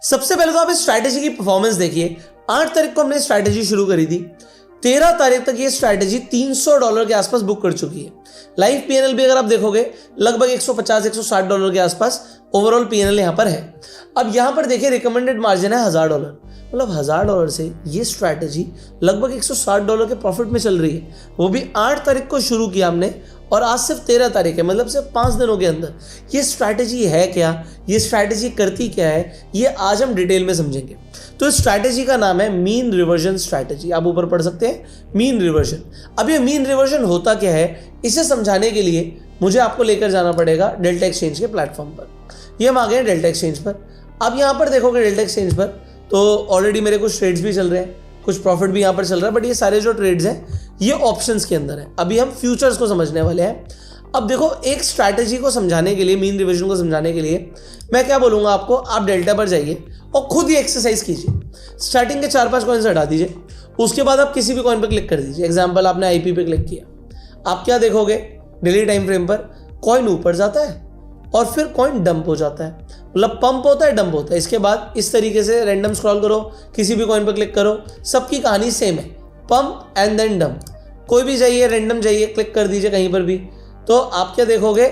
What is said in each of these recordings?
सबसे पहले तो आप इस स्ट्रैटेजी की परफॉर्मेंस देखिए। 8 तारीख को हमने स्ट्रैटेजी शुरू करी थी, 13 तारीख तक ये स्ट्रैटेजी $300 के आसपास बुक कर चुकी है। लाइव पीएनएल भी अगर आप देखोगे लगभग $150-160 के आसपास ओवरऑल पीएनएल यहां पर है। अब यहां पर देखिए रिकमेंडेड मार्जिन है $1000, मतलब $1000 से ये स्ट्रैटेजी लगभग $160 के प्रॉफिट में चल रही है। वो भी 8 तारीख को शुरू किया हमने और आज सिर्फ 13 तारीख है, मतलब सिर्फ 5 दिनों के अंदर। ये स्ट्रैटेजी है क्या, ये स्ट्रैटेजी करती क्या है, ये आज हम डिटेल में समझेंगे। तो इस स्ट्रैटेजी का नाम है मीन रिवर्जन स्ट्रैटेजी। आप ऊपर पढ़ सकते हैं मीन रिवर्जन। अब ये मीन रिवर्जन होता क्या है, इसे समझाने के लिए मुझे आपको लेकर जाना पड़ेगा डेल्टा एक्सचेंज के प्लेटफॉर्म पर। ये हम आ गए डेल्टा एक्सचेंज पर। अब यहाँ पर देखोगे डेल्टा एक्सचेंज पर तो ऑलरेडी मेरे कुछ ट्रेड्स भी चल रहे हैं, कुछ प्रॉफिट भी यहाँ पर चल रहा है, बट ये सारे जो ट्रेड्स हैं ये ऑप्शंस के अंदर है। अभी हम फ्यूचर्स को समझने वाले हैं। अब देखो, एक स्ट्रैटेजी को समझाने के लिए, मीन रिवर्जन को समझाने के लिए मैं क्या बोलूँगा आपको, आप डेल्टा पर जाइए और खुद ही एक्सरसाइज कीजिए। स्टार्टिंग के 4-5 कॉइन से हटा दीजिए, उसके बाद आप किसी भी कॉइन पर क्लिक कर दीजिए। एग्जाम्पल, आपने आईपी पे क्लिक किया, आप क्या देखोगे डेली टाइम फ्रेम पर कॉइन ऊपर जाता है और फिर कॉइन डंप हो जाता है, मतलब पंप होता है डंप होता है। इसके बाद इस तरीके से रैंडम स्क्रॉल करो, किसी भी कॉइन पर क्लिक करो, सबकी कहानी सेम है, पंप एंड देन डंप। कोई भी जाइए, रैंडम जाइए, क्लिक कर दीजिए कहीं पर भी, तो आप क्या देखोगे,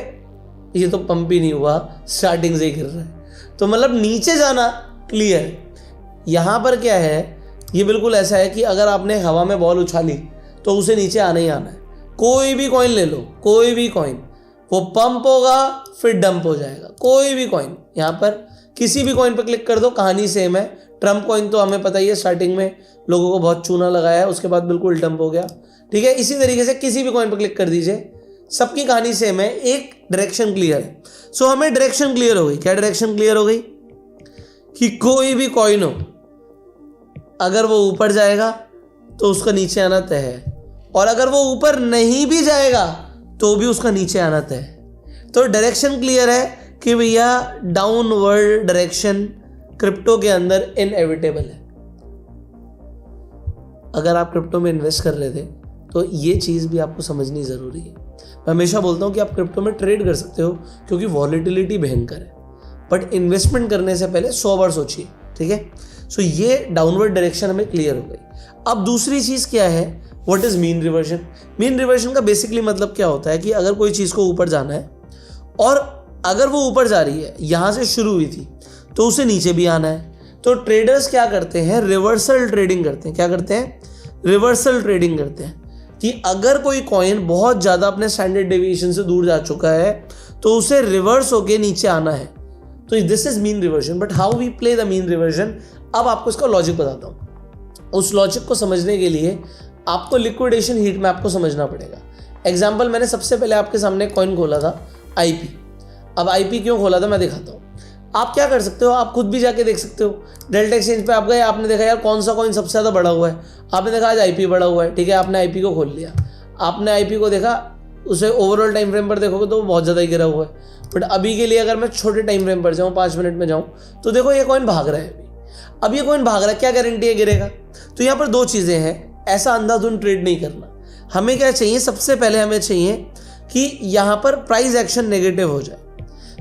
ये तो पंप ही नहीं हुआ, स्टार्टिंग से ही गिर रहा है। तो मतलब नीचे जाना क्लियर है। यहाँ पर क्या है, ये बिल्कुल ऐसा है कि अगर आपने हवा में बॉल उछाली तो उसे नीचे आना ही आना है। कोई भी कॉइन ले लो, कोई भी कॉइन, वो पंप होगा फिर डंप हो जाएगा। कोई भी कॉइन, यहाँ पर किसी भी कॉइन पर क्लिक कर दो, कहानी सेम है। ट्रम्प कॉइन तो हमें पता ही है, स्टार्टिंग में लोगों को बहुत चूना लगाया है, उसके बाद बिल्कुल डंप हो गया, ठीक है। इसी तरीके से किसी भी कॉइन पर क्लिक कर दीजिए, सबकी कहानी सेम है, एक डायरेक्शन क्लियर है। सो हमें डायरेक्शन क्लियर हो गई। क्या डायरेक्शन क्लियर हो गई कि कोई भी कॉइन हो, अगर वो ऊपर जाएगा तो उसका नीचे आना तय है, और अगर वो ऊपर नहीं भी जाएगा तो भी उसका नीचे आना तय है। तो डायरेक्शन क्लियर है कि भैया डाउनवर्ड डायरेक्शन क्रिप्टो के अंदर इनएविटेबल है। अगर आप क्रिप्टो में इन्वेस्ट कर रहे थे तो ये चीज़ भी आपको समझनी ज़रूरी है। मैं हमेशा बोलता हूँ कि आप क्रिप्टो में ट्रेड कर सकते हो क्योंकि वॉलेटिलिटी भयंकर है, बट इन्वेस्टमेंट करने से पहले 100 बार सोचिए, ठीक है। सो ये डाउनवर्ड डायरेक्शन हमें क्लियर हो गई। अब दूसरी चीज़ क्या है, what is mean reversion. Mean reversion का बेसिकली मतलब क्या होता है कि अगर कोई चीज़ को ऊपर जाना है और अगर वो ऊपर जा रही है, यहाँ से शुरू हुई थी तो उसे नीचे भी आना है, तो ट्रेडर्स क्या करते हैं, रिवर्सल ट्रेडिंग करते हैं। क्या करते हैं, रिवर्सल ट्रेडिंग करते हैं कि अगर कोई कॉइन बहुत ज़्यादा अपने स्टैंडर्ड डेविएशन से दूर जा चुका है तो उसे रिवर्स होके नीचे आना है। तो this is mean reversion. But how we play the mean reversion, अब आपको इसका लॉजिक बताता हूँ। उस लॉजिक को समझने के लिए आपको लिक्विडेशन हीट मैप को समझना पड़ेगा। एग्जाम्पल, मैंने सबसे पहले आपके सामने कॉइन खोला था आईपी। अब आईपी क्यों खोला था मैं दिखाता हूँ। आप क्या कर सकते हो, आप खुद भी जाके देख सकते हो। डेल्टा एक्सचेंज पे आप गए, आपने देखा यार कौन सा कॉइन सबसे ज़्यादा बढ़ा हुआ है, आपने देखा आज आईपी बढ़ा हुआ है, ठीक है। आपने आईपी को खोल लिया, आपने आईपी को देखा, उसे ओवरऑल टाइम फ्रेम पर देखोगे तो बहुत ज़्यादा ही गिरा हुआ है। बट अभी के लिए अगर मैं छोटे टाइम फ्रेम पर जाऊँ, 5 मिनट में जाऊँ, तो देखो ये कॉइन भाग रहा है। अब ये कॉइन भाग रहा है, क्या गारंटी है गिरेगा। तो यहाँ पर 2 चीज़ें हैं, ऐसा अंधाधुंध ट्रेड नहीं करना। हमें क्या चाहिए, सबसे पहले हमें चाहिए कि यहाँ पर प्राइस एक्शन नेगेटिव हो जाए।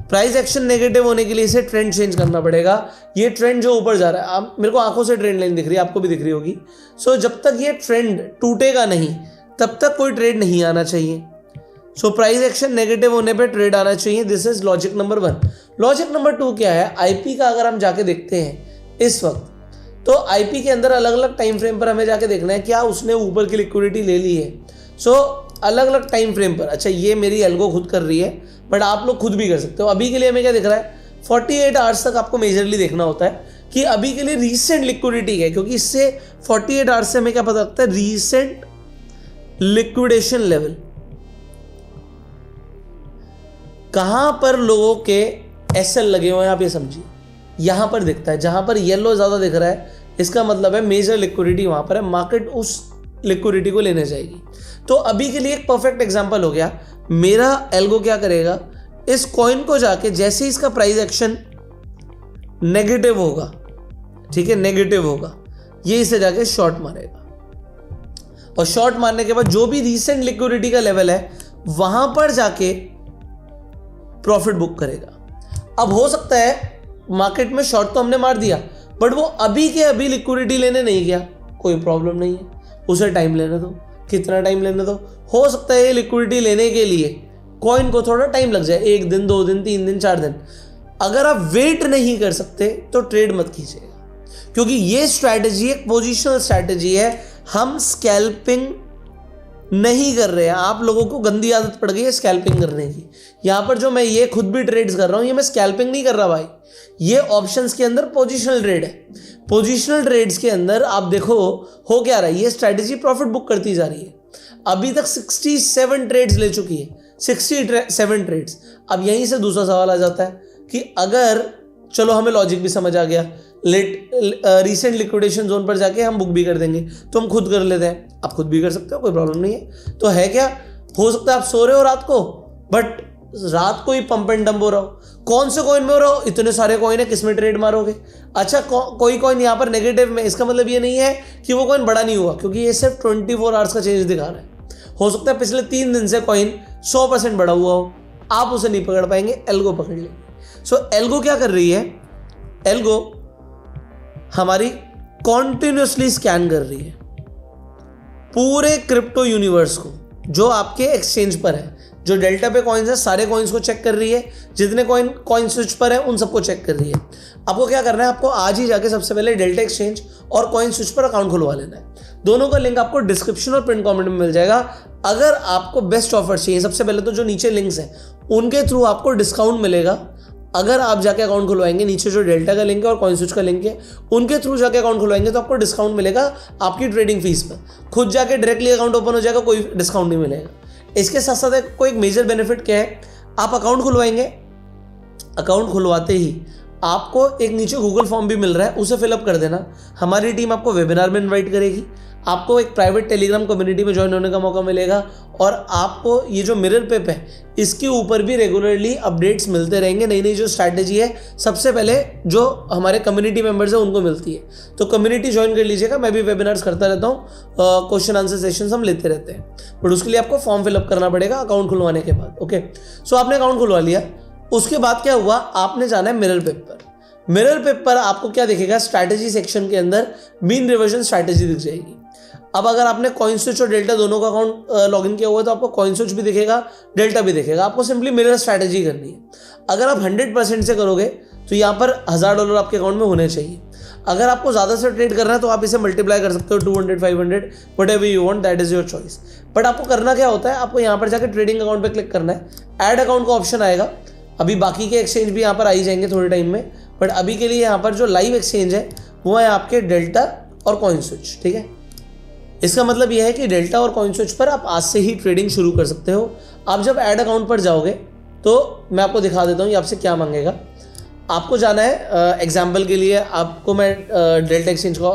प्राइस एक्शन नेगेटिव होने के लिए इसे ट्रेंड चेंज करना पड़ेगा। ये ट्रेंड जो ऊपर जा रहा है, आप मेरे को आंखों से ट्रेंड लाइन दिख रही है, आपको भी दिख रही होगी। सो जब तक ये ट्रेंड टूटेगा नहीं तब तक कोई ट्रेड नहीं आना चाहिए। सो प्राइस एक्शन नेगेटिव होने पे ट्रेड आना चाहिए। This is logic number 1। Logic number 2 क्या है, आईपी का अगर हम जाके देखते हैं इस वक्त, तो आईपी के अंदर अलग अलग टाइम फ्रेम पर हमें जाके देखना है क्या उसने ऊपर की लिक्विडिटी ले ली है। सो अलग अलग टाइम फ्रेम पर, अच्छा ये मेरी एल्गो खुद कर रही है, बट आप लोग खुद भी कर सकते हो। अभी के लिए हमें क्या दिख रहा है, 48 आवर्स तक आपको मेजरली देखना होता है कि अभी के लिए रीसेंट लिक्विडिटी है, क्योंकि इससे 48 आवर्स से हमें क्या पता लगता है, रीसेंट लिक्विडेशन लेवल कहां पर लोगों के एसएल लगे हुए हैं, आप ये समझिए। यहां पर दिखता है, जहां पर येलो ज्यादा दिख रहा है इसका मतलब है मेजर लिक्विडिटी वहां पर है, मार्केट उस लिक्विडिटी को लेने जाएगी। तो अभी के लिए एक परफेक्ट एग्जांपल हो गया, मेरा एल्गो क्या करेगा, इस कॉइन को जाके जैसे इसका प्राइस एक्शन नेगेटिव होगा, ठीक है, नेगेटिव होगा, ये इसे जाके शॉर्ट मारेगा, और शॉर्ट मारने के बाद जो भी रीसेंट लिक्विडिटी का लेवल है वहां पर जाके प्रॉफिट बुक करेगा। अब हो सकता है मार्केट में शॉर्ट तो हमने मार दिया, बट वो अभी के अभी लिक्विडिटी लेने नहीं गया, कोई प्रॉब्लम नहीं है, उसे टाइम लेने दो। कितना टाइम लेने दो? हो सकता है लिक्विडिटी लेने के लिए कॉइन को थोड़ा टाइम लग जाए, 1 दिन 2 दिन 3 दिन 4 दिन। अगर आप वेट नहीं कर सकते तो ट्रेड मत कीजिएगा, क्योंकि ये स्ट्रैटेजी एक पोजिशनल स्ट्रैटेजी है। हम स्कैल्पिंग नहीं कर रहे हैं। आप लोगों को गंदी आदत पड़ गई है स्कैल्पिंग करने की। यहां पर जो मैं ये खुद भी ट्रेड्स कर रहा हूं, ये मैं स्कैल्पिंग नहीं कर रहा भाई, ये ऑप्शंस के अंदर पोजिशनल ट्रेड है। पोजिशनल ट्रेड्स के अंदर आप देखो हो क्या रहा है, ये स्ट्रैटेजी प्रॉफिट बुक करती जा रही है। अभी तक 67 ट्रेड्स ले चुकी है, 67 ट्रेड्स। अब यहीं से दूसरा सवाल आ जाता है कि अगर, चलो हमें लॉजिक भी समझ आ गया, रिसेंट लिक्विडेशन जोन पर जाके हम बुक भी कर देंगे, तो हम खुद कर लेते हैं। आप खुद भी कर सकते हो, कोई प्रॉब्लम नहीं है। तो है क्या, हो सकता है आप सो रहे हो रात को, बट रात को ही पंप एंड डंप हो रहा हो। कौन से कॉइन में हो रहा हो? इतने सारे कॉइन है, किस में ट्रेड मारोगे? अच्छा, कोई कॉइन यहाँ पर नेगेटिव में, इसका मतलब ये नहीं है कि वो कॉइन बड़ा नहीं हुआ, क्योंकि ये सिर्फ 24 आवर्स का चेंज दिखा रहा है। हो सकता है पिछले 3 दिन से कॉइन 100% बड़ा हुआ हो, आप उसे नहीं पकड़ पाएंगे, एल्गो पकड़ लेंगे। सो एल्गो क्या कर रही है? एल्गो हमारी कॉन्टिन्यूसली स्कैन कर रही है पूरे क्रिप्टो यूनिवर्स को, जो आपके एक्सचेंज पर है। जो डेल्टा पे कॉइन्स है, सारे कॉइन्स को चेक कर रही है, जितने कॉइन स्विच पर है उन सबको चेक कर रही है। आपको क्या करना है, आपको आज ही जाके सबसे पहले डेल्टा एक्सचेंज और कॉइन स्विच पर अकाउंट खुलवा लेना है। दोनों का लिंक आपको डिस्क्रिप्शन और पिन कमेंट में मिल जाएगा। अगर आपको बेस्ट ऑफर चाहिए, सबसे पहले तो जो नीचे लिंक्स हैं उनके थ्रू आपको डिस्काउंट मिलेगा। अगर आप जाके अकाउंट खुलवाएंगे, नीचे जो डेल्टा का लिंक है और कॉइन स्विच का लिंक है उनके थ्रू जाके अकाउंट खुलवाएंगे तो आपको डिस्काउंट मिलेगा आपकी ट्रेडिंग फीस पर। खुद जाके डायरेक्टली अकाउंट ओपन हो जाएगा, कोई डिस्काउंट नहीं मिलेगा। इसके साथ साथ कोई एक मेजर बेनिफिट क्या है, आप अकाउंट खुलवाएंगे, अकाउंट खुलवाते ही आपको एक नीचे गूगल फॉर्म भी मिल रहा है, उसे फिलअप कर देना। हमारी टीम आपको वेबिनार में इन्वाइट करेगी, आपको एक प्राइवेट टेलीग्राम कम्युनिटी में ज्वाइन होने का मौका मिलेगा, और आपको ये जो मिरर पेप है इसके ऊपर भी रेगुलरली अपडेट्स मिलते रहेंगे। नई नई जो स्ट्रैटेजी है सबसे पहले जो हमारे कम्युनिटी मेंबर्स हैं उनको मिलती है। तो कम्युनिटी ज्वाइन कर लीजिएगा, मैं भी वेबिनार्स करता रहता हूँ, क्वेश्चन आंसर सेशंस हम लेते रहते हैं, बट उसके लिए आपको फॉर्म फिलअप करना पड़ेगा अकाउंट खुलवाने के बाद। ओके, सो आपने अकाउंट खुलवा लिया, उसके बाद क्या हुआ, आपने जाना है मिरर पेप पर। मिरर पेप पर आपको क्या दिखेगा, स्ट्रैटेजी सेक्शन के अंदर मीन रिवर्जन स्ट्रैटेजी दिख जाएगी। अब अगर आपने कॉइन स्विच और डेल्टा दोनों का अकाउंट लॉगिन किया हुआ है तो आपको कॉइन स्विच भी दिखेगा, डेल्टा भी दिखेगा। आपको सिंपली मिरर स्ट्रैटेजी करनी है। अगर आप 100% से करोगे तो यहाँ पर $1000 आपके अकाउंट में होने चाहिए। अगर आपको ज़्यादा से ट्रेड करना है तो आप इसे मल्टीप्लाई कर सकते हो 200, 500, whatever you want, that is your choice। But आपको करना क्या होता है, आपको यहाँ पर जाकर ट्रेडिंग अकाउंट पर क्लिक करना है, ऐड अकाउंट का ऑप्शन आएगा। अभी बाकी के एक्सचेंज भी यहाँ पर आ ही जाएंगे थोड़े टाइम में, बट अभी के लिए यहाँ पर जो लाइव एक्सचेंज है वो है आपके डेल्टा और कॉइन स्विच। ठीक है, इसका मतलब यह है कि डेल्टा और कॉइन स्विच पर आप आज से ही ट्रेडिंग शुरू कर सकते हो। आप जब ऐड अकाउंट पर जाओगे तो मैं आपको दिखा देता हूँ ये आपसे क्या मांगेगा। आपको जाना है, एग्जाम्पल के लिए आपको मैं डेल्टा एक्सचेंज को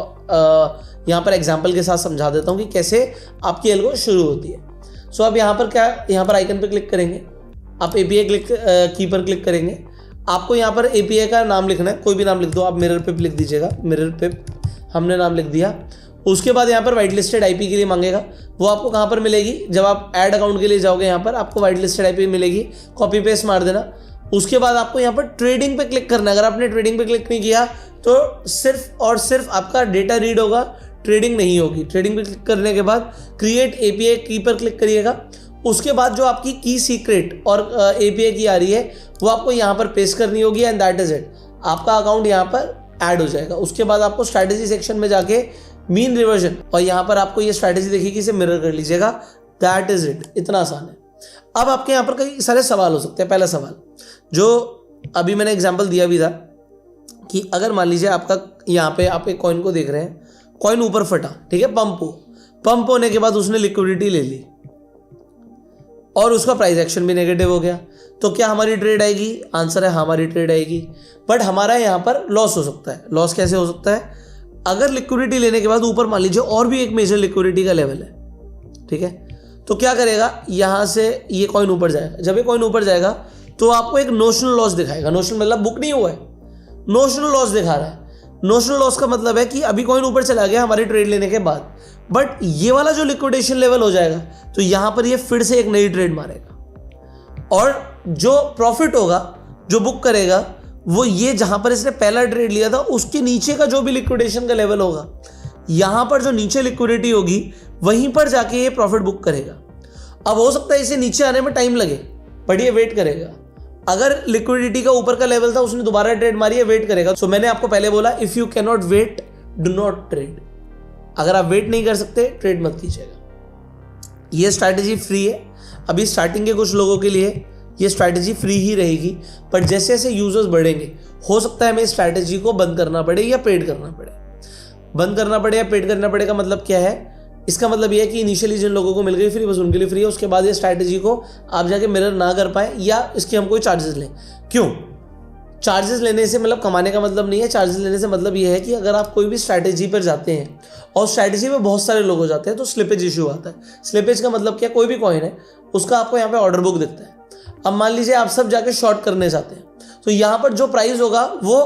यहाँ पर एग्जाम्पल के साथ समझा देता हूँ कि कैसे आपकी एल्गो शुरू होती है। सो आप यहाँ पर यहाँ पर आइकन पर क्लिक करेंगे, आप API की पर क्लिक करेंगे। आपको यहाँ पर API का नाम लिखना है, कोई भी नाम लिख दो, आप मिरर पेप लिख दीजिएगा, मिरर पेप हमने नाम लिख दिया। उसके बाद यहाँ पर वाइट लिस्टेड IP के लिए मांगेगा, वो आपको कहाँ पर मिलेगी, जब आप ऐड अकाउंट के लिए जाओगे यहाँ पर आपको वाइट लिस्टेड IP मिलेगी, कॉपी पेस्ट मार देना। उसके बाद आपको यहाँ पर ट्रेडिंग पे क्लिक करना है। अगर आपने ट्रेडिंग पे क्लिक नहीं किया तो सिर्फ और सिर्फ आपका डेटा रीड होगा, ट्रेडिंग नहीं होगी। ट्रेडिंग पे क्लिक करने के बाद क्रिएट API की पर क्लिक करिएगा। उसके बाद जो आपकी की सीक्रेट और API की आ रही है वो आपको यहाँ पर पेस्ट करनी होगी, एंड दैट इज इट, आपका अकाउंट यहाँ पर ऐड हो जाएगा। उसके बाद आपको स्ट्रैटेजी सेक्शन में जाके मीन रिवर्जन, और यहाँ पर आपको ये स्ट्रैटेजी देखिए, इसे मिरर कर लीजिएगा, दैट इज इट। इतना आसान है। अब आपके यहाँ पर कई सारे सवाल हो सकते हैं। पहला सवाल जो अभी मैंने एग्जांपल दिया भी था कि अगर मान लीजिए आपका यहाँ पे आप एक कॉइन को देख रहे हैं, कॉइन ऊपर फटा, ठीक है, पंप होने के बाद उसने लिक्विडिटी ले ली और उसका प्राइस एक्शन भी नेगेटिव हो गया, तो क्या हमारी ट्रेड आएगी? आंसर है हमारी ट्रेड आएगी, बट हमारा यहाँ पर लॉस हो सकता है। लॉस कैसे हो सकता है? अगर लिक्विडिटी लेने के बाद ऊपर मान लीजिए और भी एक मेजर लिक्विडिटी का लेवल है, ठीक है, तो क्या करेगा, यहाँ से ये कॉइन ऊपर जाएगा। जब ये कॉइन ऊपर जाएगा तो आपको एक नोशनल लॉस दिखाएगा। नोशनल मतलब बुक नहीं हुआ है, नोशनल लॉस दिखा रहा है। नोशनल लॉस का मतलब है कि अभी कॉइन ऊपर चला गया हमारी ट्रेड लेने के बाद, बट ये वाला जो लिक्विडेशन लेवल हो जाएगा तो यहाँ पर ये फिर से एक नई ट्रेड मारेगा, और जो प्रॉफिट होगा, जो बुक करेगा, वो ये जहां पर इसने पहला ट्रेड लिया था उसके नीचे का जो भी लिक्विडेशन का लेवल होगा, यहां पर जो नीचे लिक्विडिटी होगी वहीं पर जाके ये प्रॉफिट बुक करेगा। अब हो सकता है इसे नीचे आने में टाइम लगे, बट ये वेट करेगा। अगर लिक्विडिटी का ऊपर का लेवल था, उसने दोबारा ट्रेड मारी है, वेट करेगा। सो मैंने आपको पहले बोला, if you can not wait do not trade. अगर आप वेट नहीं कर सकते, ट्रेड मत कीजिएगा। ये स्ट्रैटेजी फ्री है। अभी स्टार्टिंग के कुछ लोगों के लिए ये स्ट्रैटेजी फ्री ही रहेगी, पर जैसे जैसे यूजर्स बढ़ेंगे हो सकता है हमें इस स्ट्रैटेजी को बंद करना पड़े या पेड करना पड़े। बंद करना पड़े या पेड करना पड़े का मतलब क्या है? इसका मतलब यह है कि इनिशियली जिन लोगों को मिल गई फ्री, बस उनके लिए फ्री है। उसके बाद ये स्ट्रैटेजी को आप जाके मिरर ना कर पाए या इसके हम कोई चार्जेस लें। क्यों? चार्जेस लेने से मतलब कमाने का मतलब नहीं है। चार्जेस लेने से मतलब ये है कि अगर आप कोई भी स्ट्रैटेजी पर जाते हैं और स्ट्रैटेजी में बहुत सारे लोग हो जाते हैं तो स्लिपेज इशू आता है। स्लिपेज का मतलब क्या? कोई भी कॉइन है उसका आपको यहाँ पे ऑर्डर बुक दिखता है। अब मान लीजिए आप सब जाके शॉर्ट करने चाहते हैं, तो यहाँ पर जो प्राइस होगा वो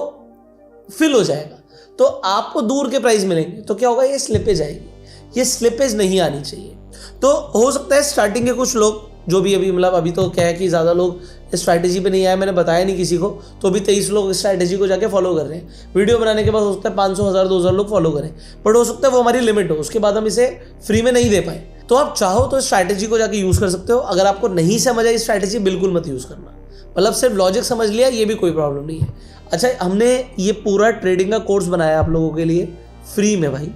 फिल हो जाएगा, तो आपको दूर के प्राइस मिलेंगे। तो क्या होगा? ये स्लिपेज आएगी। ये स्लिपेज नहीं आनी चाहिए। तो हो सकता है स्टार्टिंग के कुछ लोग जो भी अभी तो क्या है कि ज़्यादा लोग इस स्ट्रैटेजी पे नहीं आए, मैंने बताया नहीं किसी को, तो अभी 23 लोग इस स्ट्रैटेजी को जाके फॉलो कर रहे हैं। वीडियो बनाने के बाद हो सकता है 500, 1000, 2000 लोग फॉलो करें, बट हो सकता है वो हमारी लिमिट हो, उसके बाद हम इसे फ्री में नहीं दे पाए। तो आप चाहो तो इस स्ट्रैटेजी को जाके यूज़ कर सकते हो। अगर आपको नहीं समझ आई स्ट्रैटेजी, बिल्कुल मत यूज़ करना। मतलब सिर्फ लॉजिक समझ लिया, ये भी कोई प्रॉब्लम नहीं है। अच्छा, हमने ये पूरा ट्रेडिंग का कोर्स बनाया आप लोगों के लिए फ्री में भाई,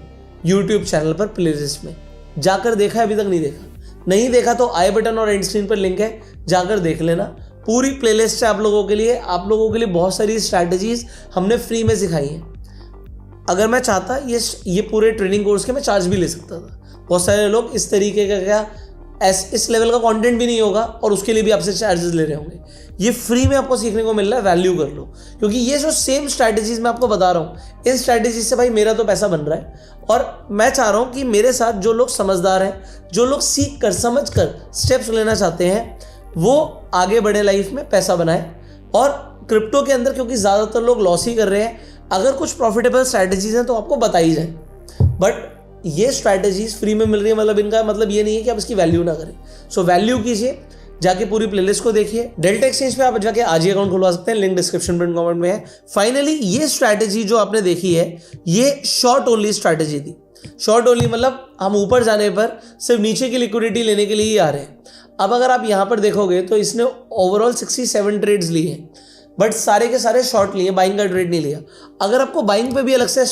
यूट्यूब चैनल पर प्लेलिस्ट में। जाकर देखा है? अभी तक नहीं देखा? नहीं देखा तो आई बटन और एंड स्क्रीन पर लिंक है, जाकर देख लेना। पूरी प्लेलिस्ट है आप लोगों के लिए। आप लोगों के लिए बहुत सारी स्ट्रैटेजीज हमने फ्री में सिखाई हैं। अगर मैं चाहता ये पूरे ट्रेनिंग कोर्स के मैं चार्ज भी ले सकता था। बहुत सारे लोग इस तरीके का इस लेवल का कंटेंट भी नहीं होगा और उसके लिए भी आपसे चार्जेस ले रहे होंगे। ये फ्री में आपको सीखने को मिल रहा है, वैल्यू कर लो। क्योंकि ये जो सेम स्ट्रैटेजीज मैं आपको बता रहा हूँ, इन स्ट्रैटेजीज से भाई मेरा तो पैसा बन रहा है। और मैं चाह रहा हूँ कि मेरे साथ जो लोग समझदार हैं, जो लोग सीख कर समझ कर स्टेप्स लेना चाहते हैं, वो आगे बढ़े लाइफ में, पैसा बनाए। और क्रिप्टो के अंदर क्योंकि ज़्यादातर लोग लॉस ही कर रहे हैं, अगर कुछ प्रॉफिटेबल स्ट्रैटेजीज हैं तो आपको बताई जाए। बट ये स्ट्रैटेजीज फ्री में मिल रही है, मतलब इनका मतलब ये नहीं है कि आप इसकी वैल्यू ना करें। सो वैल्यू कीजिए, जाके पूरी प्लेलिस्ट को देखिए। डेल्टा एक्सचेंज पे आप जाके आज ही अकाउंट खुलवा सकते हैं, लिंक डिस्क्रिप्शन में कमेंट में है। फाइनली ये स्ट्रैटेजी जो आपने देखी है, ये शॉर्ट ओनली स्ट्रैटेजी थी। शॉर्ट ओनली मतलब हम ऊपर जाने पर सिर्फ नीचे की लिक्विडिटी लेने के लिए ही आ रहे हैं। अब अगर आप यहाँ पर देखोगे तो इसने ओवरऑल 67 ट्रेड्स लिए हैं, बट सारे के सारे शॉर्ट लिए, बाइंग का ट्रेड नहीं लिया। अगर आपको बाइंग पे भी अलग से